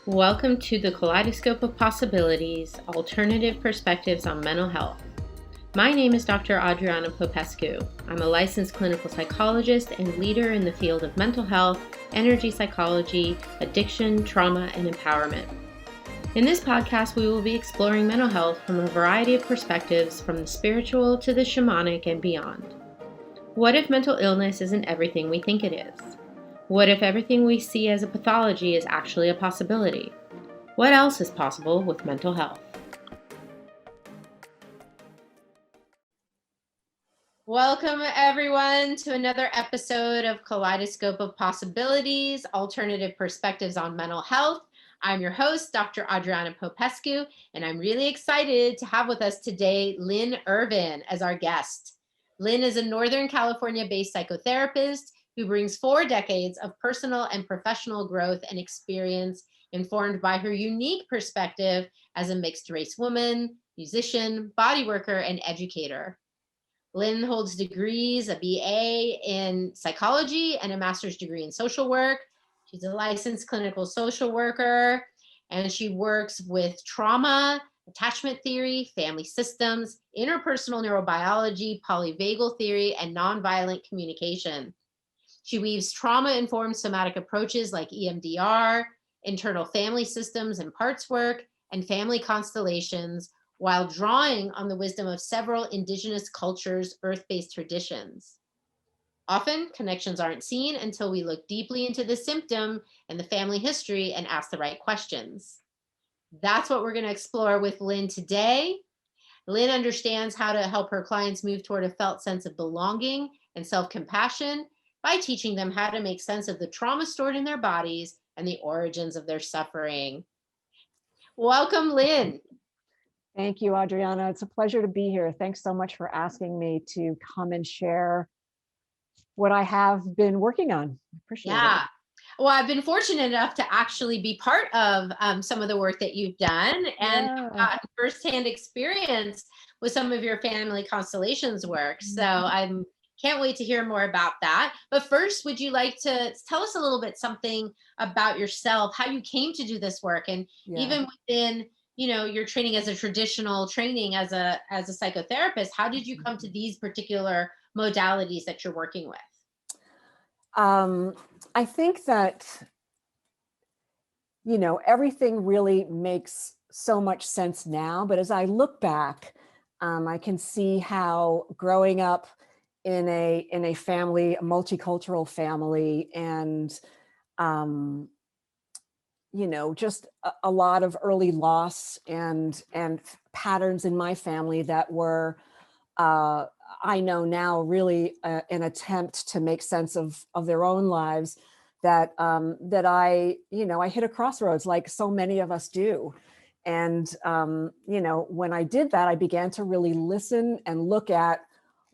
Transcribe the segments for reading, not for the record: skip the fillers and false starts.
Welcome to the Kaleidoscope of Possibilities, Alternative Perspectives on Mental Health. My name is Dr. Adriana Popescu. I'm a licensed clinical psychologist and leader in the field of mental health, energy psychology, addiction, trauma, and empowerment. In this podcast, we will be exploring mental health from a variety of perspectives, from the spiritual to the shamanic and beyond. What if mental illness isn't everything we think it is? What if everything we see as a pathology is actually a possibility? What else is possible with mental health? Welcome, everyone, to another episode of Kaleidoscope of Possibilities, Alternative Perspectives on Mental Health. I'm your host, Dr. Adriana Popescu, and I'm really excited to have with us today Lynn Ervin as our guest. Lynn is a Northern California-based psychotherapist who brings 4 decades of personal and professional growth and experience informed by her unique perspective as a mixed-race woman, musician, bodyworker, and educator. Lynn holds degrees, a BA in psychology and a master's degree in social work. She's a licensed clinical social worker, and she works with trauma, attachment theory, family systems, interpersonal neurobiology, polyvagal theory, and nonviolent communication. She weaves trauma-informed somatic approaches like EMDR, internal family systems and parts work, and family constellations, while drawing on the wisdom of several indigenous cultures' earth-based traditions. Often, connections aren't seen until we look deeply into the symptom and the family history and ask the right questions. That's what we're going to explore with Lynn today. Lynn understands how to help her clients move toward a felt sense of belonging and self-compassion by teaching them how to make sense of the trauma stored in their bodies and the origins of their suffering. Welcome, Lynn. Thank you, Adriana. It's a pleasure to be here. Thanks so much for asking me to come and share what I have been working on. I appreciate it. Well, I've been fortunate enough to actually be part of some of the work that you've done and gotten firsthand experience with some of your Family Constellations work. So I can't wait to hear more about that. But first, would you like to tell us a little bit something about yourself, how you came to do this work, and even within, your training as a traditional training as a psychotherapist, how did you come to these particular modalities that you're working with? I think that, everything really makes so much sense now, but as I look back, I can see how growing up in a family, a multicultural family, and just a lot of early loss and patterns in my family that were, I know now, really an attempt to make sense of their own lives, that I hit a crossroads like so many of us do. And, when I did that, I began to really listen and look at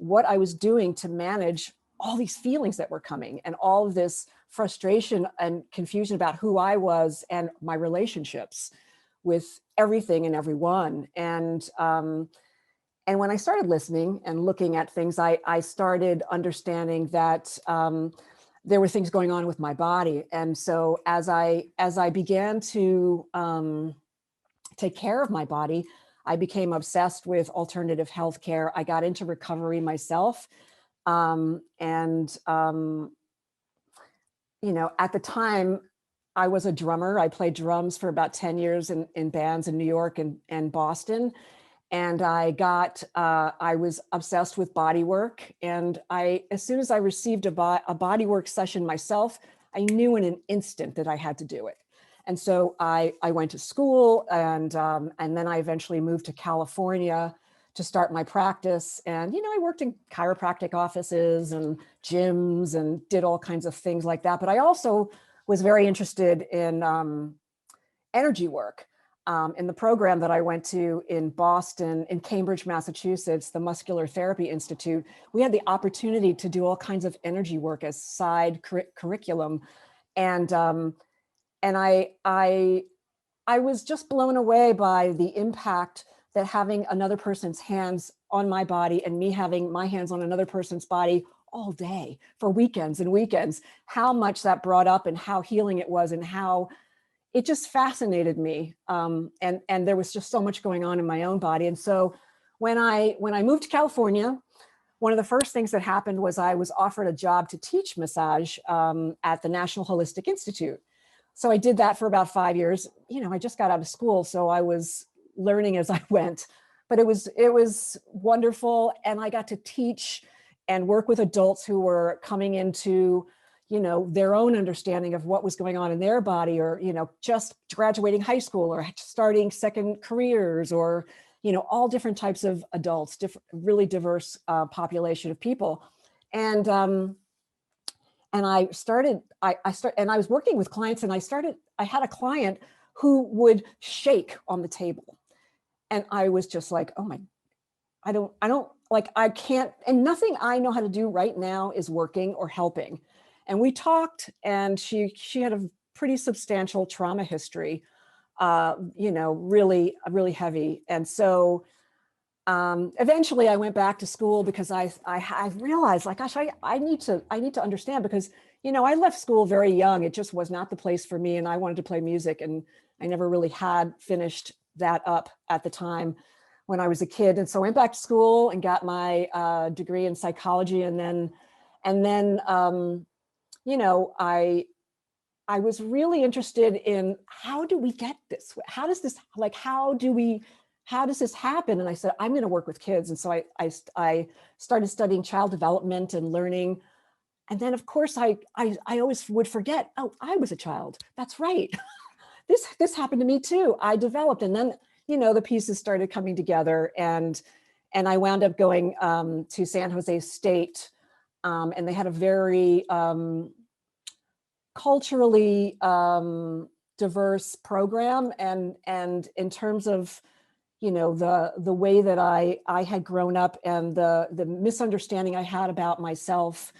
what I was doing to manage all these feelings that were coming and all of this frustration and confusion about who I was and my relationships with everything and everyone. And when I started listening and looking at things, I started understanding that there were things going on with my body. And so as I began to take care of my body, I became obsessed with alternative healthcare. I got into recovery myself. At the time, I was a drummer. I played drums for about 10 years in bands in New York and Boston. And I was obsessed with body work. And as soon as I received a body work session myself, I knew in an instant that I had to do it. And so I went to school, and then I eventually moved to California to start my practice. And, I worked in chiropractic offices and gyms and did all kinds of things like that. But I also was very interested in energy work. In the program that I went to in Boston, in Cambridge, Massachusetts, the Muscular Therapy Institute, we had the opportunity to do all kinds of energy work as side curriculum. And I was just blown away by the impact that having another person's hands on my body and me having my hands on another person's body all day for weekends and weekends, how much that brought up and how healing it was, and how it just fascinated me. And there was just so much going on in my own body. And so when I moved to California, one of the first things that happened was I was offered a job to teach massage at the National Holistic Institute. So I did that for about 5 years. I just got out of school, so I was learning as I went, but it was wonderful. And I got to teach and work with adults who were coming into, their own understanding of what was going on in their body, or, just graduating high school or starting second careers, or, all different types of adults, really diverse population of people. And I was working with clients, and I had a client who would shake on the table. And I was just like, oh my, I don't like, I can't, and nothing I know how to do right now is working or helping. And we talked, and she had a pretty substantial trauma history, really, really heavy. And so eventually I went back to school because I realized, like, gosh, I need to understand, because, I left school very young. It just was not the place for me. And I wanted to play music, and I never really had finished that up at the time when I was a kid. And so I went back to school and got my degree in psychology. And then, I was really interested in, how do we get this? How does this, like, how does this happen? And I said, I'm going to work with kids. And so I started studying child development and learning. And then, of course, I always would forget, oh, I was a child. That's right. This happened to me too. I developed. And then, the pieces started coming together, and I wound up going to San Jose State. And they had a very culturally diverse program. And in terms of, the way that I had grown up, and the misunderstanding I had about myself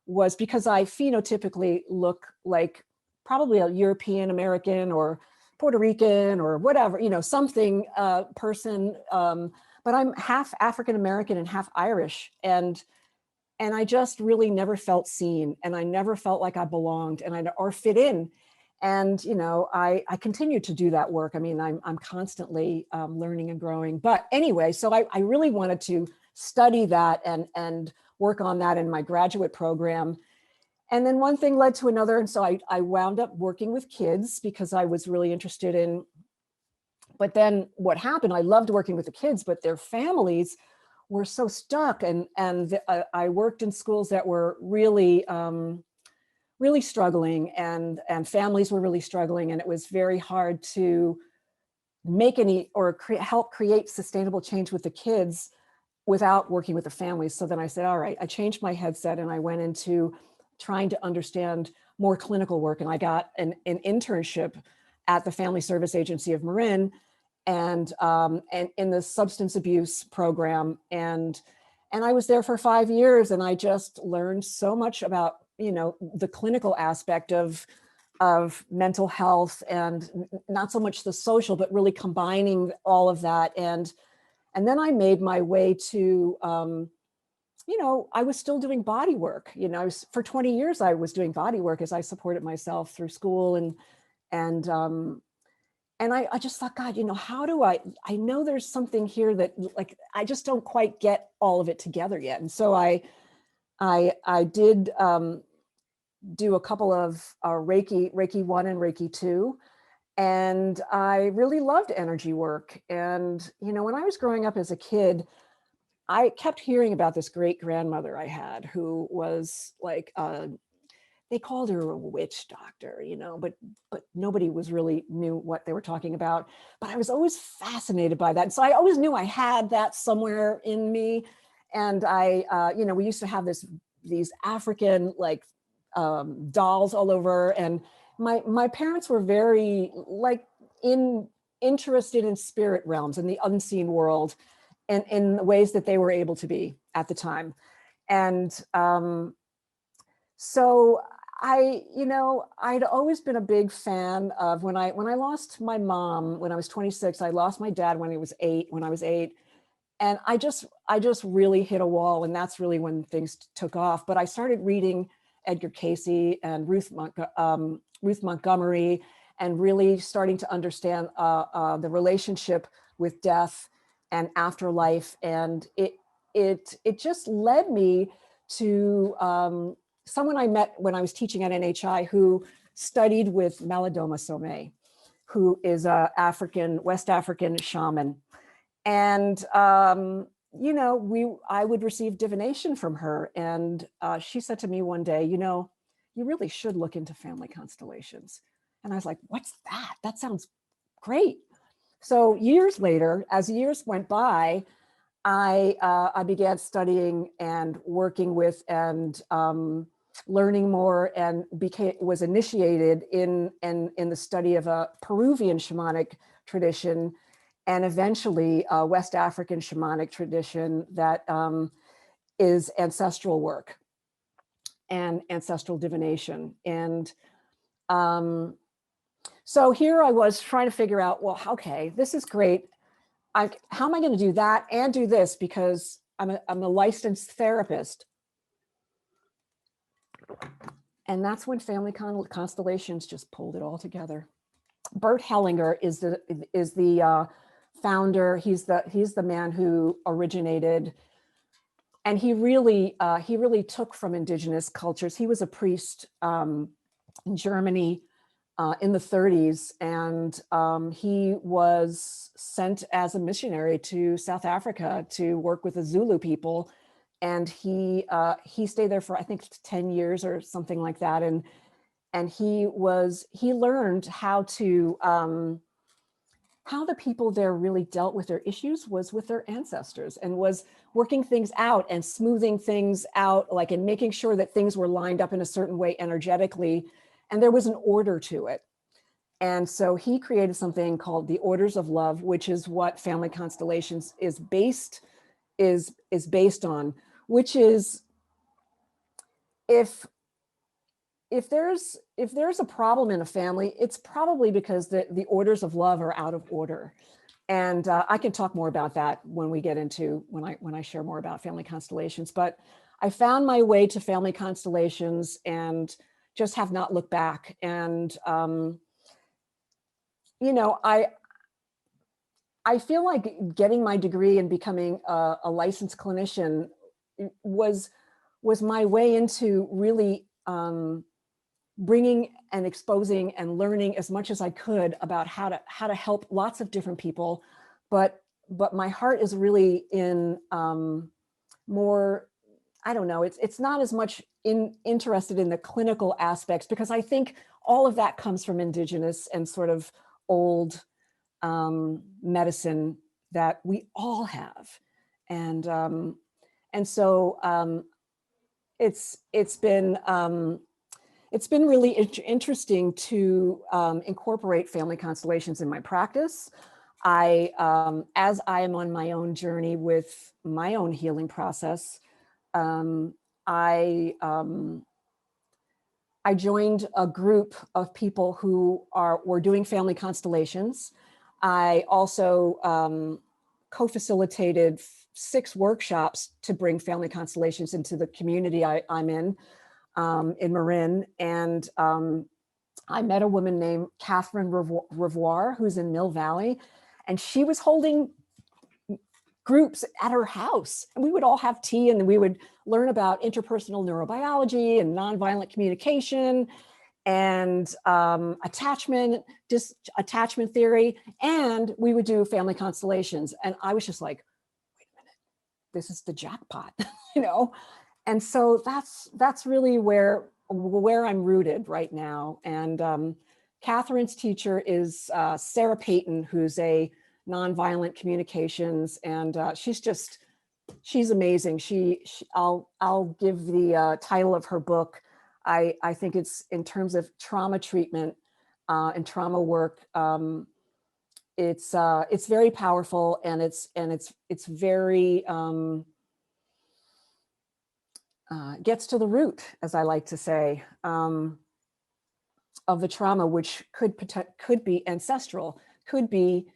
was because I phenotypically look like probably a European American or Puerto Rican or whatever, something person. But I'm half African American and half Irish. And I just really never felt seen, and I never felt like I belonged or fit in. And, I continue to do that work. I mean, I'm constantly learning and growing. But anyway, so I really wanted to study that and work on that in my graduate program. And then one thing led to another. And so I wound up working with kids because I was really interested in. But then what happened, I loved working with the kids, but their families were so stuck. And I worked in schools that were really, really struggling, and families were really struggling. And it was very hard to make any or help create sustainable change with the kids without working with the families. So then I said, all right, I changed my headset, and I went into trying to understand more clinical work. And I got an internship at the Family Service Agency of Marin, and in the substance abuse program. And I was there for 5 years, and I just learned so much about, the clinical aspect of mental health, and not so much the social, but really combining all of that. And then I made my way to, I was still doing body work. For 20 years, I was doing body work as I supported myself through school. And I just thought, God, how do I know there's something here that, like, I just don't quite get all of it together yet. And so I did do a couple of Reiki 1 and Reiki 2. And I really loved energy work. And, when I was growing up as a kid, I kept hearing about this great grandmother I had, who was like, they called her a witch doctor, but nobody was really knew what they were talking about. But I was always fascinated by that. And so I always knew I had that somewhere in me. And we used to have these African, like, dolls all over. And my parents were very, like, interested in spirit realms and the unseen world, and in ways that they were able to be at the time. And so I'd always been a big fan of, when I lost my mom when I was 26, I lost my dad when I was 8. And I just really hit a wall. And that's really when things took off. But I started reading Edgar Cayce and Ruth Montgomery. and really starting to understand the relationship with death and afterlife. And it just led me to someone I met when I was teaching at NHI who studied with Malidoma Somé, who is a West African shaman. And I would receive divination from her, and she said to me one day, you really should look into family constellations. And I was like, what's that? That sounds great. So years later, as years went by, I began studying and working with and learning more, and was initiated in the study of a Peruvian shamanic tradition, and eventually a West African shamanic tradition that is ancestral work and ancestral divination. And so here I was trying to figure out, well, okay, this is great. How am I going to do that and do this? Because I'm a licensed therapist. And that's when Family Constellations just pulled it all together. Bert Hellinger is the founder. He's the man who originated, and he really took from indigenous cultures. He was a priest in Germany in the 30s, and he was sent as a missionary to South Africa to work with the Zulu people, and he stayed there for, I think, 10 years or something like that, and he learned how the people there really dealt with their issues was with their ancestors, and was working things out and smoothing things out, like, and making sure that things were lined up in a certain way energetically, and there was an order to it. And so he created something called the Orders of Love, which is what Family Constellations is based on, which is, if there's a problem in a family, it's probably because the orders of love are out of order. And I can talk more about that when I share more about Family Constellations. But I found my way to Family Constellations and just have not looked back. And I feel like getting my degree and becoming a licensed clinician was my way into really bringing and exposing and learning as much as I could about how to help lots of different people, but my heart is really in more, I don't know, it's not as much interested in the clinical aspects, because I think all of that comes from indigenous and sort of old medicine that we all have, and so it's been really interesting to incorporate Family Constellations in my practice. As I am on my own journey with my own healing process, I joined a group of people who were doing Family Constellations. I also co-facilitated 6 workshops to bring Family Constellations into the community I'm in Marin. And I met a woman named Catherine Revoir, who's in Mill Valley, and she was holding groups at her house. And we would all have tea, and we would learn about interpersonal neurobiology and nonviolent communication and attachment theory. And we would do Family Constellations. And I was just like, wait a minute, this is the jackpot, And so that's really where I'm rooted right now. And Catherine's teacher is Sarah Payton, who's a nonviolent communications, and she's amazing. I'll give the title of her book. I think it's, in terms of trauma treatment and trauma work, it's very powerful, and it's very gets to the root, as I like to say, of the trauma, which could be ancestral, could be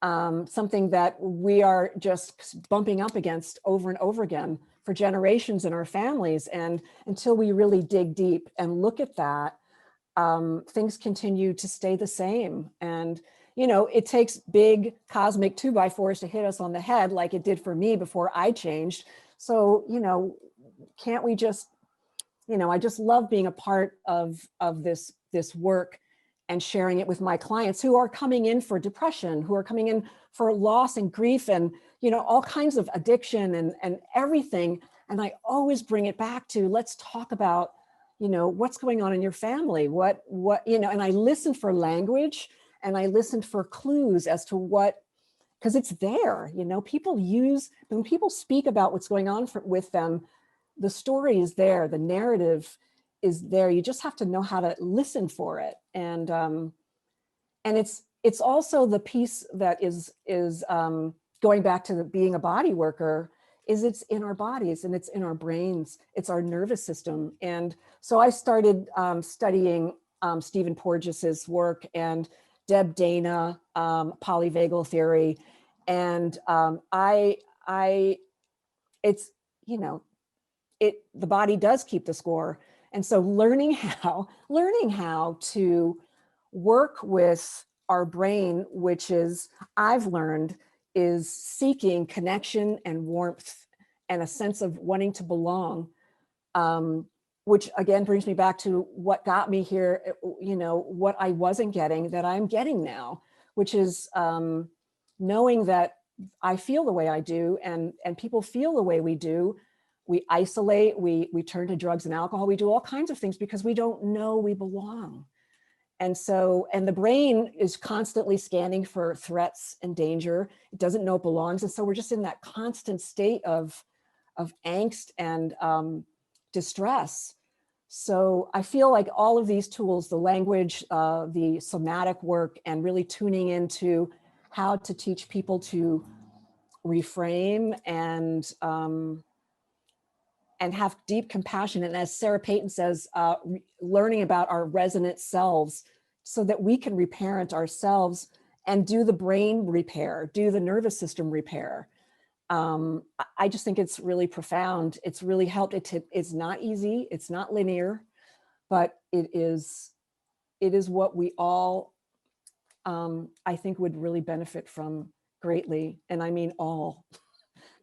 something that we are just bumping up against over and over again for generations in our families. And until we really dig deep and look at that, things continue to stay the same. And, you know, it takes big cosmic 2x4s to hit us on the head like it did for me before I changed. So, you know, can't we just, you know, I just love being a part of this work and sharing it with my clients who are coming in for depression, who are coming in for loss and grief and, you know, all kinds of addiction and everything. And I always bring it back to, let's talk about, you know, what's going on in your family, what, you know, and I listen for language and I listened for clues as to what, because it's there, you know, when people speak about what's going on with them, the story is there, the narrative is there. You just have to know how to listen for it. And it's also the piece that is going back to being a body worker, is it's in our bodies and it's in our brains, it's our nervous system. And so I started studying Stephen Porges's work and Deb Dana, polyvagal theory. And it's, you know, the body does keep the score. And so learning how to work with our brain, which is, I've learned, is seeking connection and warmth and a sense of wanting to belong, which again brings me back to what got me here, you know, what I wasn't getting that I'm getting now, which is knowing that I feel the way I do and people feel the way we do. We isolate, we turn to drugs and alcohol, we do all kinds of things because we don't know we belong. And so, and the brain is constantly scanning for threats and danger. It doesn't know it belongs. And so we're just in that constant state of angst and distress. So I feel like all of these tools, the language, the somatic work, and really tuning into how to teach people to reframe and have deep compassion. And as Sarah Payton says, learning about our resonant selves so that we can reparent ourselves and do the brain repair, do the nervous system repair. I just think it's really profound. It's really helped. It's not easy. It's not linear, but it is what we all, I think, would really benefit from greatly. And I mean all.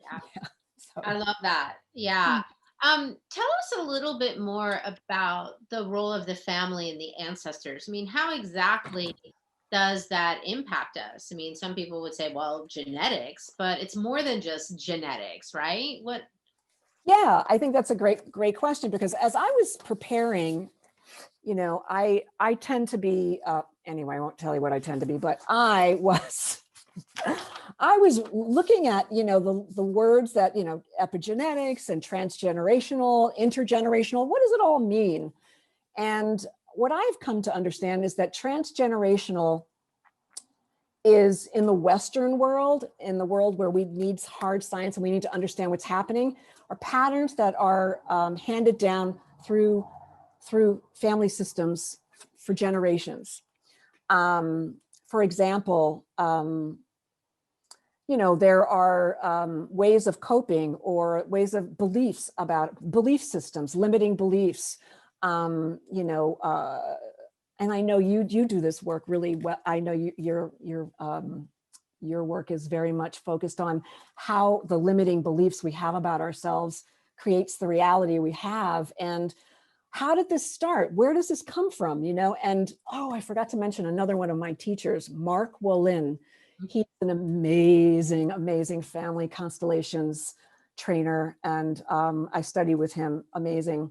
Yeah. Yeah, so. I love that. Yeah. Tell us a little bit more about the role of the family and the ancestors. I mean, how exactly does that impact us? I mean, some people would say, well, genetics, but it's more than just genetics, right? What? Yeah, I think that's a great question, because as I was preparing, you know, I tend to be, anyway, I won't tell you what I tend to be, but I was looking at, you know, the words that, you know, epigenetics and transgenerational, intergenerational, what does it all mean? And what I've come to understand is that transgenerational is in the Western world, in the world where we need hard science and we need to understand what's happening, are patterns that are handed down through family systems for generations. For example, you know, there are ways of coping or ways of beliefs about belief systems, limiting beliefs, you know, and I know you do this work really well. I know your work is very much focused on how the limiting beliefs we have about ourselves creates the reality we have. And how did this start? Where does this come from? You know, and oh, I forgot to mention another one of my teachers, Mark Wallin. He's an amazing, amazing family constellations trainer, and I study with him. Amazing.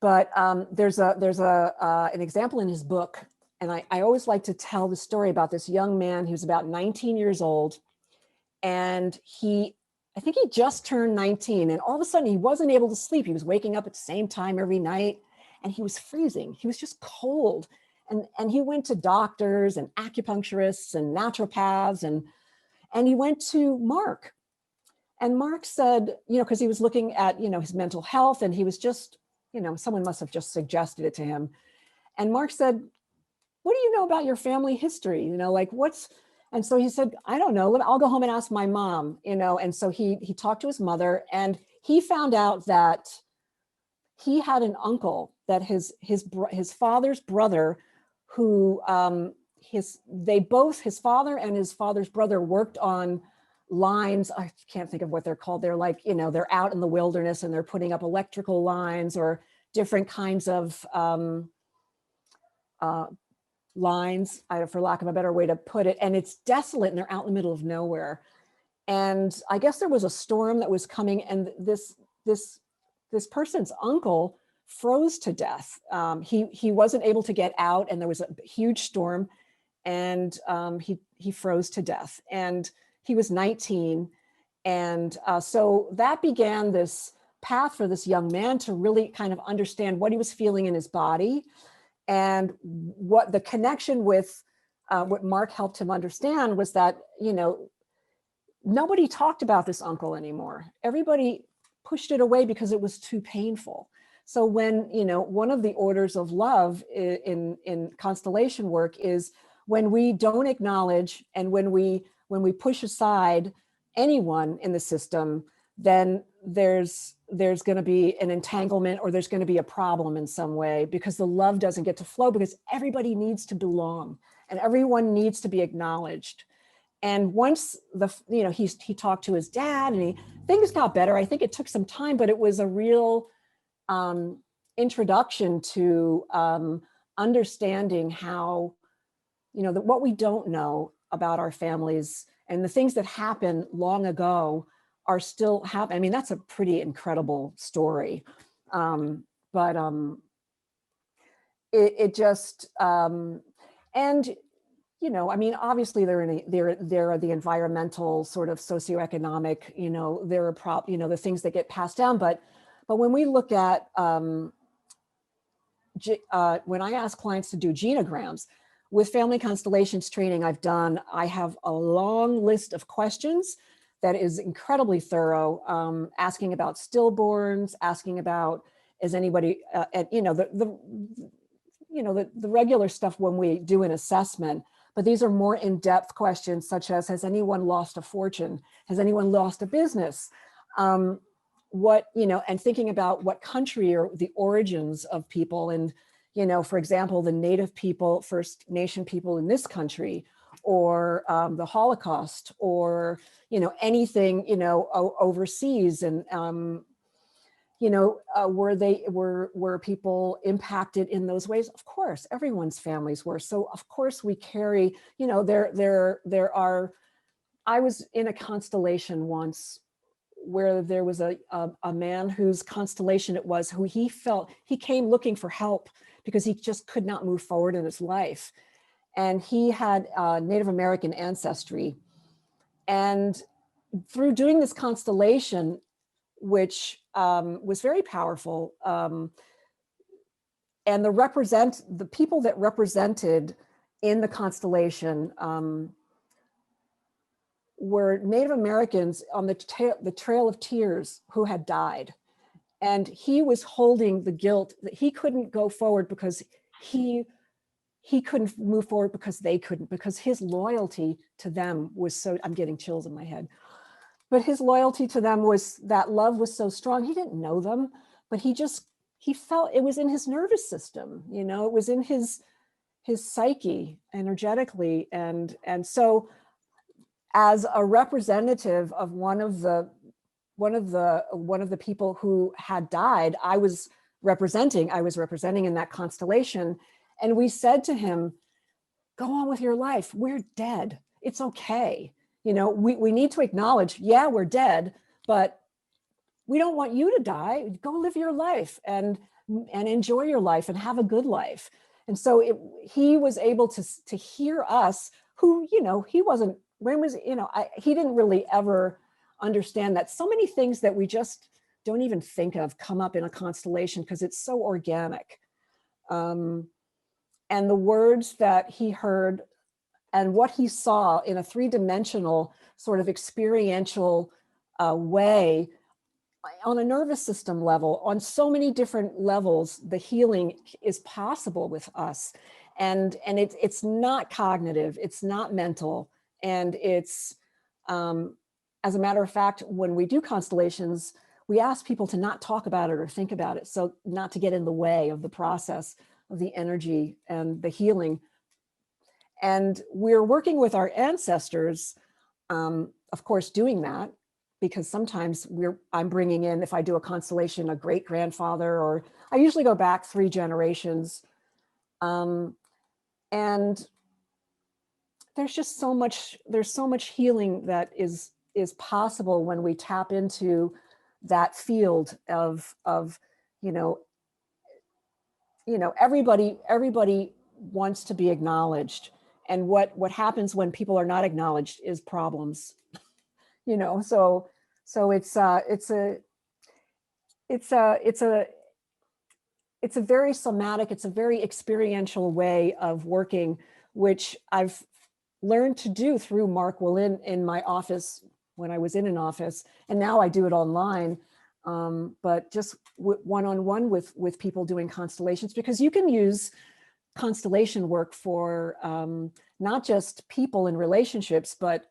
But there's an example in his book, and I always like to tell the story about this young man. He was about 19 years old, and I think he just turned 19, and all of a sudden he wasn't able to sleep. He was waking up at the same time every night, and he was freezing. He was just cold. And he went to doctors and acupuncturists and naturopaths, and he went to Mark. And Mark said, you know, because he was looking at, you know, his mental health, and he was just, you know, someone must have just suggested it to him. And Mark said, what do you know about your family history? You know, like and so he said, I don't know, I'll go home and ask my mom, you know. And so he talked to his mother, and he found out that he had an uncle that his father's brother, who his father and his father's brother worked on lines. I can't think of what they're called. They're like, they're out in the wilderness and they're putting up electrical lines or different kinds of lines, for lack of a better way to put it. And it's desolate and they're out in the middle of nowhere. And I guess there was a storm that was coming, and this person's uncle froze to death. He wasn't able to get out, and there was a huge storm, and he froze to death. And he was 19, and so that began this path for this young man to really kind of understand what he was feeling in his body, and what the connection with what Mark helped him understand was that nobody talked about this uncle anymore. Everybody pushed it away because it was too painful. So when, one of the orders of love in constellation work is when we don't acknowledge and when we push aside anyone in the system, then there's going to be an entanglement, or there's going to be a problem in some way, because the love doesn't get to flow, because everybody needs to belong and everyone needs to be acknowledged. And once he talked to his dad, and things got better. I think it took some time, but it was a real introduction to understanding how, that what we don't know about our families and the things that happened long ago are still happening. I mean, that's a pretty incredible story. But it just, and I mean, obviously there are the environmental sort of socioeconomic, there are the things that get passed down. But when we look at, when I ask clients to do genograms, with Family Constellations training I have a long list of questions that is incredibly thorough, asking about stillborns, asking about, is anybody, the regular stuff when we do an assessment. But these are more in-depth questions, such as, has anyone lost a fortune? Has anyone lost a business? And thinking about what country or the origins of people. And, for example, the Native people, First Nation people in this country, or the Holocaust, or, anything, overseas. And, were people impacted in those ways? Of course, everyone's families were. So of course we carry, there are, I was in a constellation once where there was a man whose constellation it was, who he came looking for help because he just could not move forward in his life. And he had Native American ancestry. And through doing this constellation, which was very powerful, and the people that represented in the constellation were Native Americans on the Trail of Tears who had died. And he was holding the guilt that he couldn't go forward because he couldn't move forward because they couldn't, because his loyalty to them was so, I'm getting chills in my head. But his loyalty to them was, that love was so strong. He didn't know them, but he felt it was in his nervous system, it was in his psyche energetically. And so as a representative of one of the people who had died, I was representing in that constellation. And we said to him, go on with your life. We're dead. It's okay. We need to acknowledge, yeah, we're dead, but we don't want you to die. Go live your life and enjoy your life and have a good life. And so he was able to hear us, who, he wasn't, he didn't really ever understand that so many things that we just don't even think of come up in a constellation because it's so organic. And the words that he heard and what he saw in a three-dimensional sort of experiential way, on a nervous system level, on so many different levels, the healing is possible with us. And it's not cognitive, it's not mental. And it's, as a matter of fact, when we do constellations, we ask people to not talk about it or think about it, so not to get in the way of the process of the energy and the healing. And we're working with our ancestors, of course, doing that, because sometimes I'm bringing in, if I do a constellation, a great grandfather, or I usually go back 3 generations. And there's just there's so much healing that is possible when we tap into that field of everybody wants to be acknowledged. And what happens when people are not acknowledged is problems. So it's a very somatic, it's a very experiential way of working, which I've learned to do through Mark Willin in my office when I was in an office, and now I do it online. But just one-on-one with people doing constellations, because you can use constellation work for not just people in relationships, but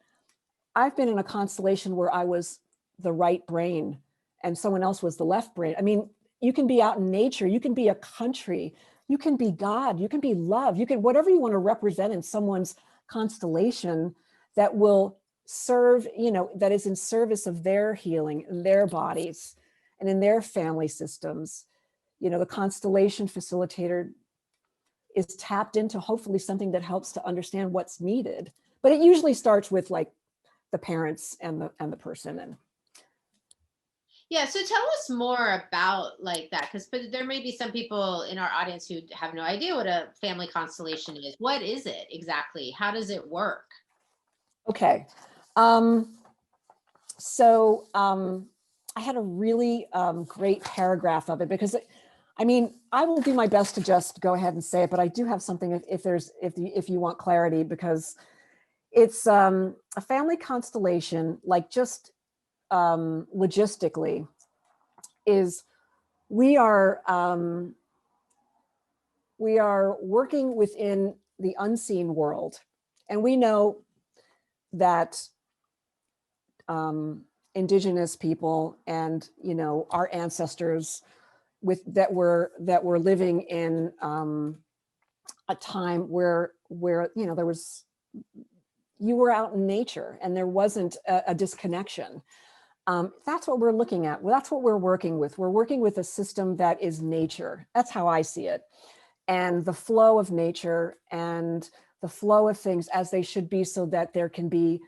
I've been in a constellation where I was the right brain and someone else was the left brain. I mean, you can be out in nature, you can be a country, you can be God, you can be love, you can, whatever you want to represent in someone's constellation that will serve, that is in service of their healing in their bodies and in their family systems. The constellation facilitator is tapped into hopefully something that helps to understand what's needed. But it usually starts with like the parents and the person. And yeah, so tell us more about like that, because there may be some people in our audience who have no idea what a family constellation is. What is it exactly? How does it work? Okay. So I had a really great paragraph of it, because I will do my best to just go ahead and say it, but I do have something if you want clarity, because it's a family constellation, like just logistically, is we are working within the unseen world, and we know that indigenous people and our ancestors that were living in a time where you were out in nature and there wasn't a disconnection. That's what we're looking at. Well, that's what we're working with. We're working with a system that is nature. That's how I see it. And the flow of nature and the flow of things as they should be, so that there can be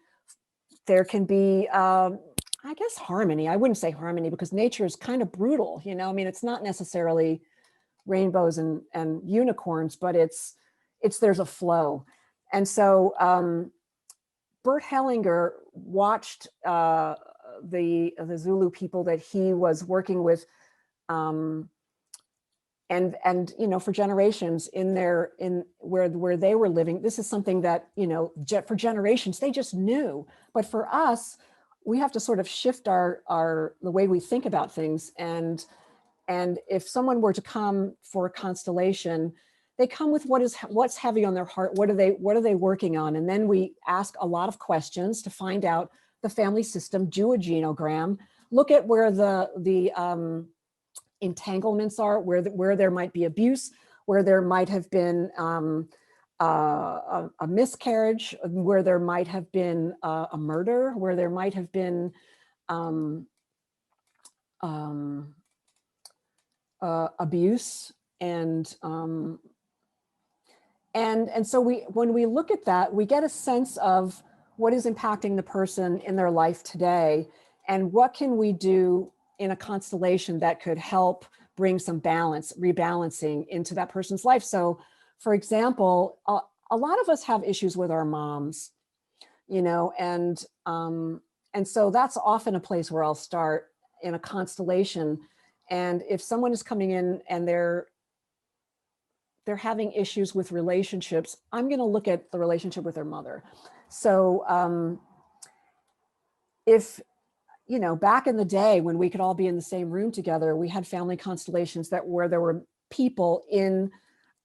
I guess harmony. I wouldn't say harmony, because nature is kind of brutal. It's not necessarily rainbows and unicorns, but there's a flow. And so Bert Hellinger watched the Zulu people that he was working with, and for generations in where they were living. This is something that for generations they just knew. But for us, we have to sort of shift the way we think about things. And if someone were to come for a constellation, they come with what's heavy on their heart. What are they working on? And then we ask a lot of questions to find out the family system, do a genogram, look at where the entanglements are, where there might be abuse, where there might have been a miscarriage, where there might have been a murder, where there might have been abuse, and so when we look at that, we get a sense of what is impacting the person in their life today, and what can we do in a constellation that could help bring some balance, rebalancing into that person's life. So, for example, a lot of us have issues with our moms, and so that's often a place where I'll start in a constellation. And if someone is coming in and they're having issues with relationships, I'm going to look at the relationship with their mother. So if back in the day when we could all be in the same room together, we had family constellations where there were people in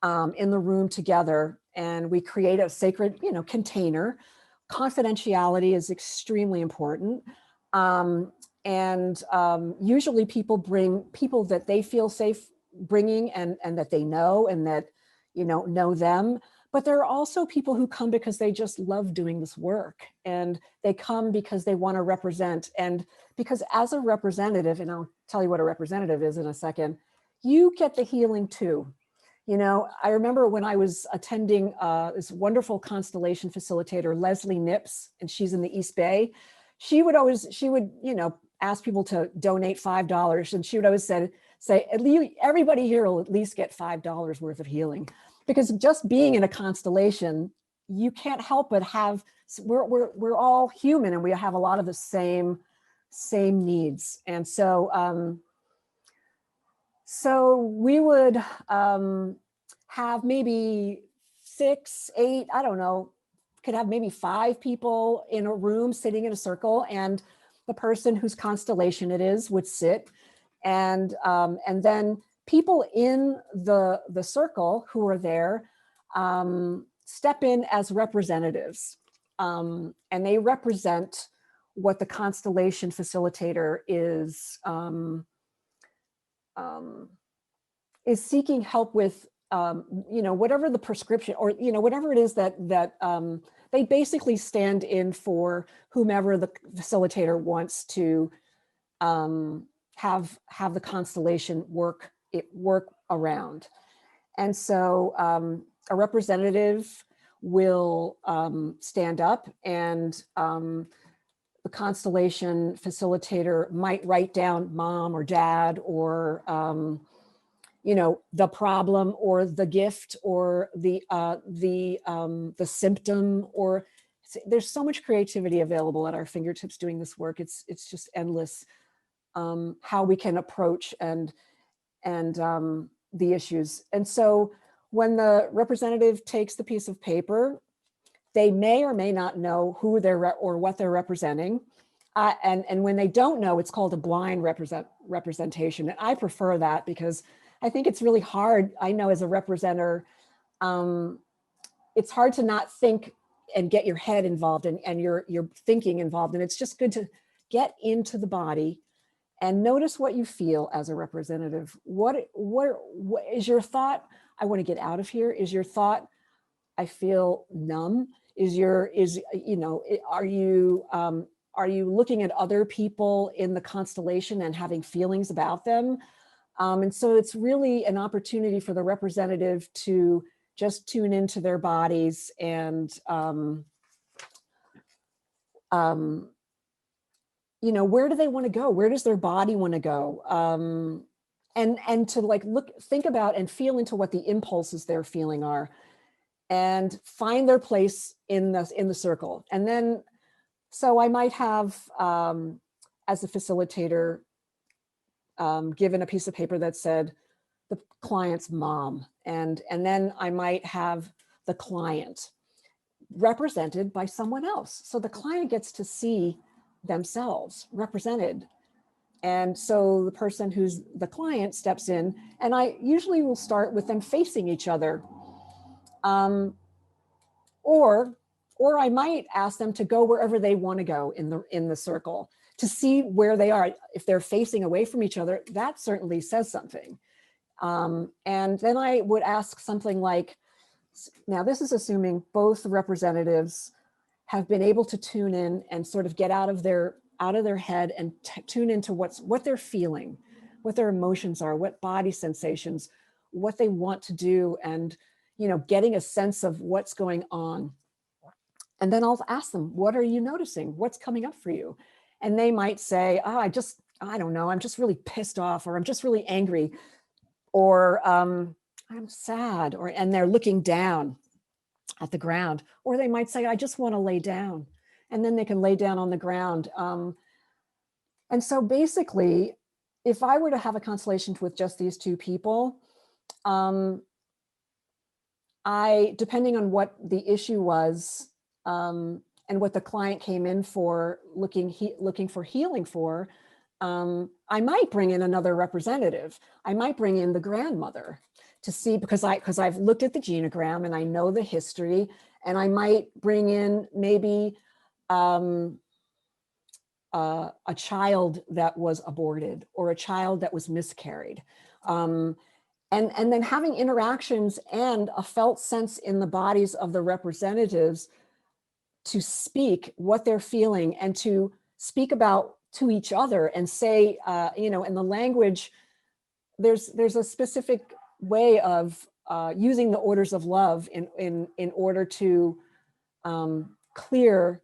the room together, and we create a sacred, container. Confidentiality is extremely important. And usually people bring people that they feel safe bringing and that they know and that, know them. But there are also people who come because they just love doing this work, and they come because they want to represent. And because as a representative, and I'll tell you what a representative is in a second, you get the healing too. I remember when I was attending this wonderful constellation facilitator, Leslie Nips, and she's in the East Bay. She would, ask people to donate $5, and she would always say, at least everybody here will at least get $5 worth of healing. Because just being in a constellation, you can't help but have, we're all human, and we have a lot of the same needs. And so, we would have maybe 6, 8, I don't know, could have maybe 5 people in a room sitting in a circle, and the person whose constellation it is would sit, and then people in the circle who are there step in as representatives, and they represent what the constellation facilitator is seeking help with, whatever the prescription, or whatever it is that they basically stand in for whomever the facilitator wants to have the constellation work around. And so a representative will stand up, and the constellation facilitator might write down mom or dad, or the problem, or the gift, or the symptom, or there's so much creativity available at our fingertips doing this work. It's just endless how we can approach and the issues. And so when the representative takes the piece of paper, they may or may not know who or what they're representing. And when they don't know, it's called a blind representation. And I prefer that because I think it's really hard. I know as a representer, it's hard to not think and get your head involved and your thinking involved. And it's just good to get into the body and notice what you feel as a representative. What is your thought? I want to get out of here. Is your thought, I feel numb? Are you looking at other people in the constellation and having feelings about them? And so it's really an opportunity for the representative to just tune into their bodies and, where do they want to go? Where does their body want to go? And to think about and feel into what the impulses they're feeling are, and find their place in the circle. And then, so I might have, as a facilitator, given a piece of paper that said the client's mom, and then I might have the client represented by someone else. So the client gets to see themselves represented. And so the person who's the client steps in, and I usually will start with them facing each other. Or I might ask them to go wherever they want to go in the circle, to see where they are. If they're facing away from each other, that certainly says something. And then I would ask something like, now this is assuming both representatives have been able to tune in and sort of get out of their head and tune into what they're feeling, what their emotions are, what body sensations, what they want to do, and getting a sense of what's going on. And then I'll ask them, what are you noticing? What's coming up for you? And they might say, I don't know, I'm just really pissed off, or I'm just really angry, or I'm sad, and they're looking down at the ground. Or they might say, I just want to lay down. And then they can lay down on the ground. And so basically, if I were to have a constellation with just these two people, depending on what the issue was, and what the client came in for, looking for healing for, I might bring in another representative. I might bring in the grandmother to see, because I've looked at the genogram and I know the history, and I might bring in maybe a child that was aborted or a child that was miscarried. And then having interactions and a felt sense in the bodies of the representatives to speak what they're feeling and to speak about to each other and say, in the language, there's a specific way of using the orders of love in order to clear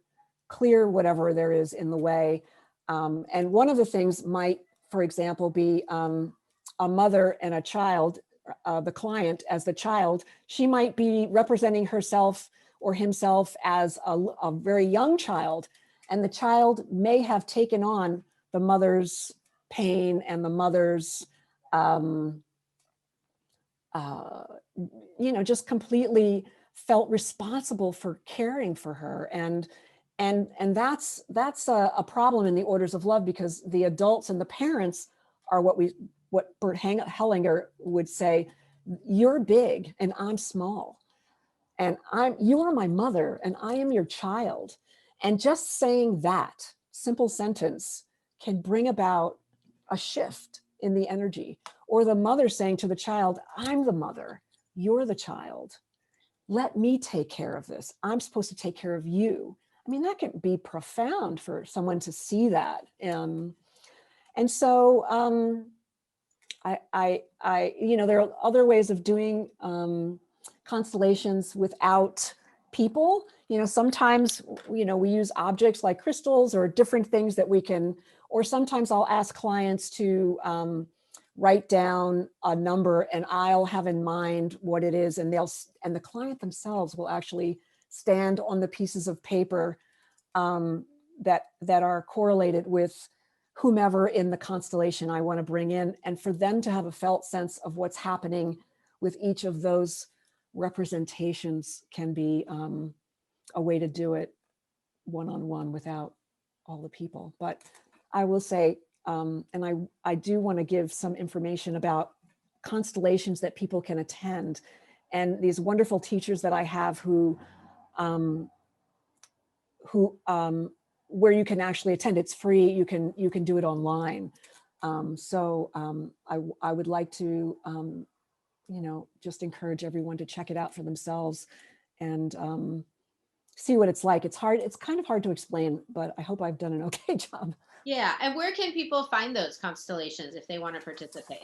whatever there is in the way. And one of the things might, for example, be a mother and a child, the client as the child. She might be representing herself or himself as a very young child, and the child may have taken on the mother's pain and the mother's just completely felt responsible for caring for her. And that's a problem in the orders of love, because the adults and the parents are what Bert Hellinger would say, you're big and I'm small, and you are my mother and I am your child. And just saying that simple sentence can bring about a shift in the energy. Or the mother saying to the child, I'm the mother, you're the child. Let me take care of this. I'm supposed to take care of you. I mean, that can be profound for someone to see that. And so there are other ways of doing constellations without people. Sometimes, we use objects like crystals or different things that we can, or sometimes I'll ask clients to write down a number and I'll have in mind what it is, and the client themselves will actually stand on the pieces of paper that are correlated with whomever in the constellation I want to bring in, and for them to have a felt sense of what's happening with each of those representations can be a way to do it one-on-one without all the people. But I will say, and I do want to give some information about constellations that people can attend, and these wonderful teachers that I have who where you can actually attend. It's free. You can do it online. So I would like to just encourage everyone to check it out for themselves and see what it's like. It's hard. It's kind of hard to explain, but I hope I've done an okay job. Yeah. And where can people find those constellations if they want to participate?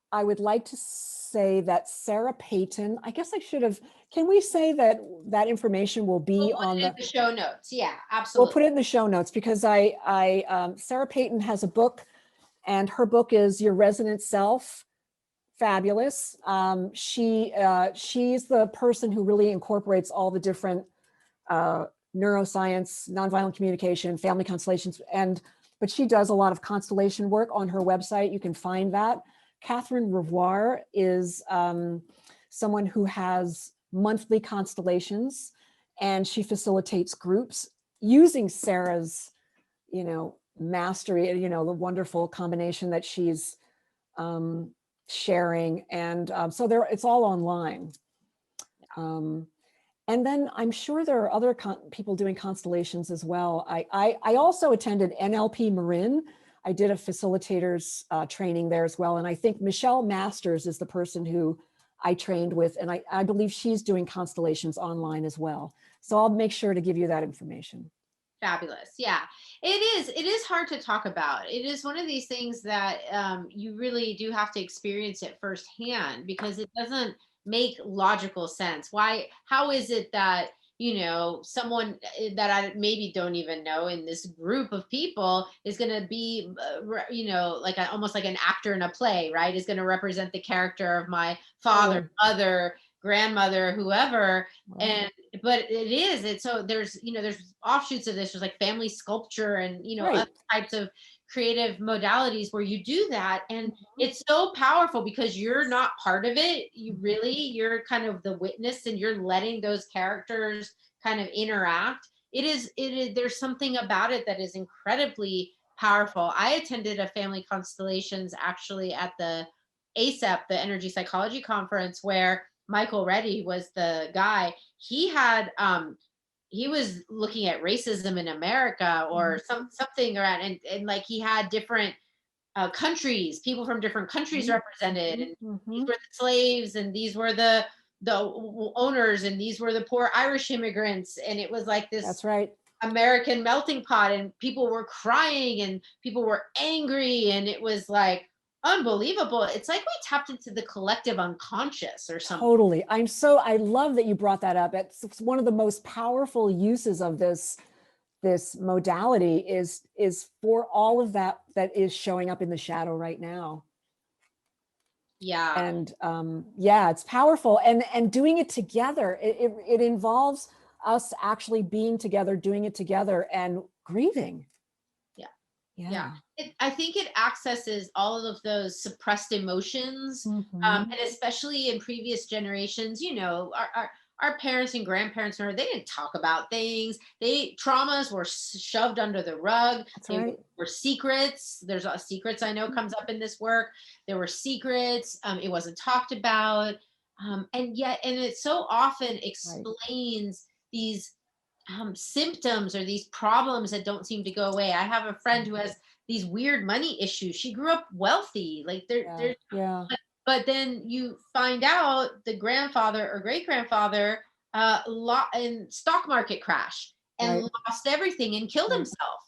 I would like to say that Sarah Payton, I guess I should have, can we say that information will be on the show notes? Yeah, absolutely. We'll put it in the show notes, because Sarah Payton has a book, and her book is Your Resonant Self. Fabulous. She's the person who really incorporates all the different neuroscience, nonviolent communication, family constellations, but she does a lot of constellation work on her website. You can find that. Catherine Revoir is someone who has monthly constellations, and she facilitates groups using Sarah's, mastery, the wonderful combination that she's sharing. And so it's all online. And then I'm sure there are other people doing constellations as well. I also attended NLP Marin. I did a facilitator's training there as well. And I think Michelle Masters is the person who I trained with. And I believe she's doing constellations online as well. So I'll make sure to give you that information. Fabulous. Yeah, it is hard to talk about. It is one of these things that you really do have to experience it firsthand, because it doesn't make logical sense. How is it that, someone that I maybe don't even know in this group of people is going to be, almost like an actor in a play, right? Is going to represent the character of my father, mother, grandmother, whoever. Right. But it's so there's offshoots of this. There's like family sculpture and, right, other types of creative modalities where you do that. And it's so powerful because you're not part of it. You're kind of the witness, and you're letting those characters kind of interact. There's something about it that is incredibly powerful. I attended a Family Constellations actually at the ASAP, the Energy Psychology Conference, where Michael Reddy was the guy. He had he was looking at racism in America or something around, and like he had different countries, people from different countries represented, and these were the slaves, and these were the owners, and these were the poor Irish immigrants, and it was like this That's right. American melting pot, and people were crying and people were angry, and it was like unbelievable. It's like we tapped into the collective unconscious or something. Totally. I love that you brought that up. It's one of the most powerful uses of this modality is for all of that is showing up in the shadow right now. Yeah. And yeah, it's powerful, and doing it together. It involves us actually being together, doing it together, and grieving. Yeah. I think it accesses all of those suppressed emotions. And especially in previous generations, our parents and grandparents, they didn't talk about things. Traumas were shoved under the rug. That's right. Were secrets. There's secrets I know comes up in this work. There were secrets. It wasn't talked about. And it so often explains these symptoms or these problems that don't seem to go away. I have a friend who has these weird money issues. She grew up wealthy, like but then you find out the grandfather or great grandfather in stock market crash and lost everything and killed himself.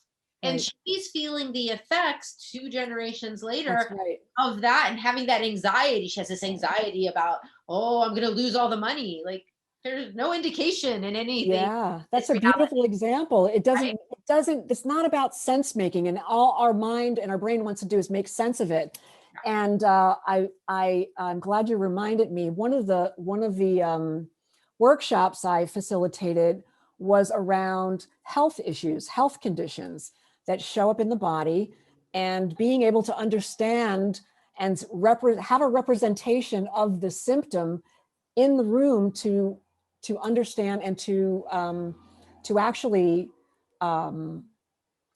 And she's feeling the effects 2 generations later of that and having that anxiety. She has this anxiety about, oh, I'm going to lose all the money. Like, there's no indication in anything. Yeah, that's a beautiful example. It's not about sense making, and all our mind and our brain wants to do is make sense of it. And I'm glad you reminded me. One of the workshops I facilitated was around health issues, health conditions that show up in the body, and being able to understand and have a representation of the symptom in the room to understand and to actually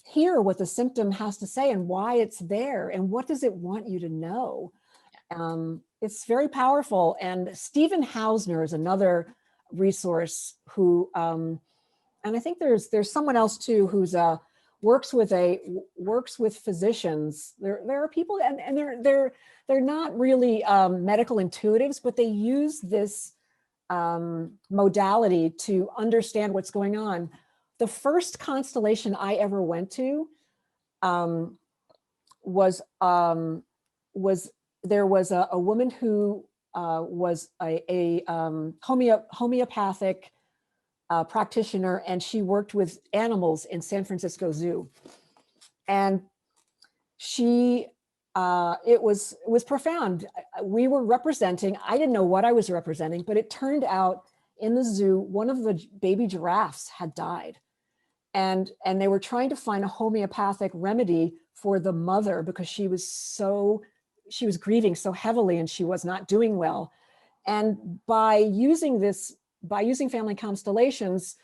hear what the symptom has to say and why it's there and what does it want you to know. It's very powerful. And Stephen Hausner is another resource who, and I think there's someone else too who's works with physicians. There are people, and they're not really medical intuitives, but they use this modality to understand what's going on. The first constellation I ever went to was there was a woman who was a homeopathic practitioner, and she worked with animals in San Francisco Zoo. And she it was profound. We were representing, I didn't know what I was representing, but it turned out in the zoo, one of the baby giraffes had died. And they were trying to find a homeopathic remedy for the mother because she was grieving so heavily and she was not doing well. And by using Family Constellations,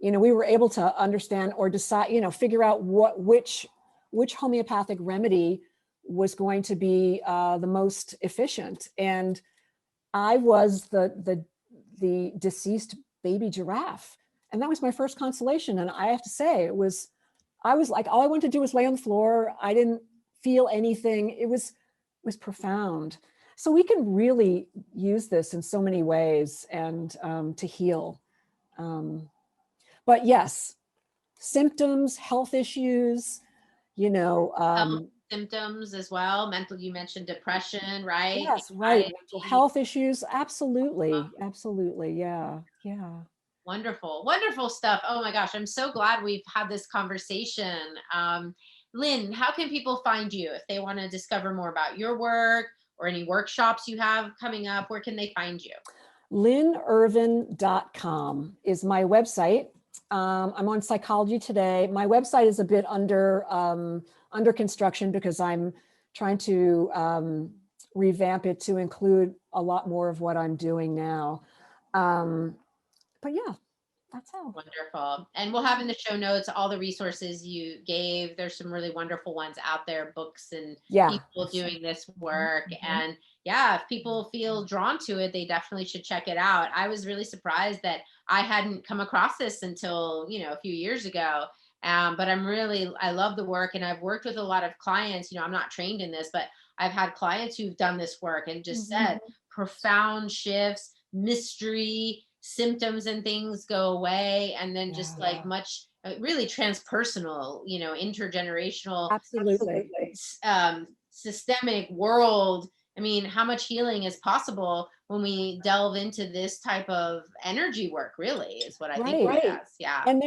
we were able to understand or decide, figure out which homeopathic remedy was going to be the most efficient. And I was the deceased baby giraffe. And that was my first constellation. And I have to say, I was like, all I wanted to do was lay on the floor. I didn't feel anything. It was profound. So we can really use this in so many ways and to heal. But yes, symptoms, health issues, symptoms as well. You mentioned depression, right? Yes, right. Mental health issues. Absolutely. Absolutely. Yeah. Wonderful stuff. Oh my gosh, I'm so glad we've had this conversation. Lynn, how can people find you if they want to discover more about your work or any workshops you have coming up? Where can they find you? LynnErvin.com is my website. I'm on Psychology Today. My website is a bit under construction because I'm trying to revamp it to include a lot more of what I'm doing now. But yeah. That's how. Wonderful. And we'll have in the show notes all the resources you gave. There's some really wonderful ones out there, books and Yeah. people doing this work. Mhm. And yeah, if people feel drawn to it, they definitely should check it out. I was really surprised that I hadn't come across this until, a few years ago. But I love the work, and I've worked with a lot of clients. I'm not trained in this, but I've had clients who've done this work and just Mhm. said profound shifts, mystery, symptoms and things go away, and then just Yeah. like much really transpersonal, intergenerational, Absolutely. systemic world. I mean, how much healing is possible when we delve into this type of energy work, really, is what I think Right. it does. Yeah. And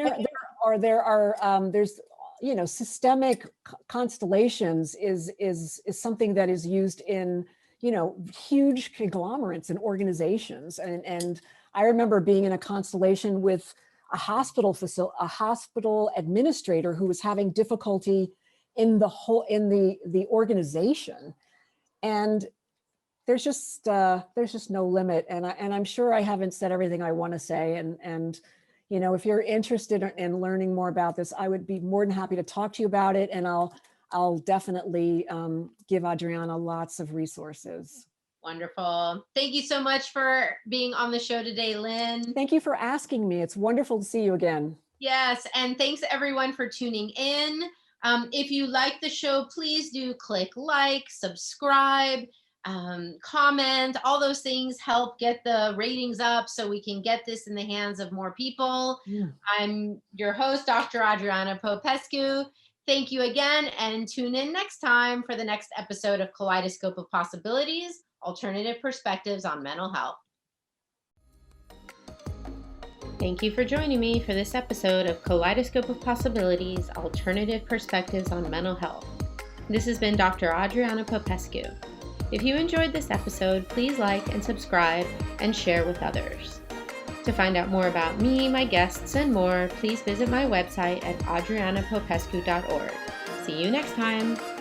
there's systemic constellations is something that is used in huge conglomerates and organizations, and I remember being in a constellation with a hospital administrator who was having difficulty in the organization, and there's just no limit, and I'm sure I haven't said everything I want to say, and if you're interested in learning more about this, I would be more than happy to talk to you about it, and I'll definitely give Adriana lots of resources. Wonderful. Thank you so much for being on the show today, Lynn. Thank you for asking me. It's wonderful to see you again. Yes, and thanks everyone for tuning in. If you like the show, please do click like, subscribe, comment. All those things help get the ratings up so we can get this in the hands of more people. Yeah. I'm your host, Dr. Adriana Popescu. Thank you again, and tune in next time for the next episode of Kaleidoscope of Possibilities, Alternative Perspectives on Mental Health. Thank you for joining me for this episode of Kaleidoscope of Possibilities, Alternative Perspectives on Mental Health. This has been Dr. Adriana Popescu. If you enjoyed this episode, please like and subscribe and share with others. To find out more about me, my guests, and more, please visit my website at adrianapopescu.org. See you next time.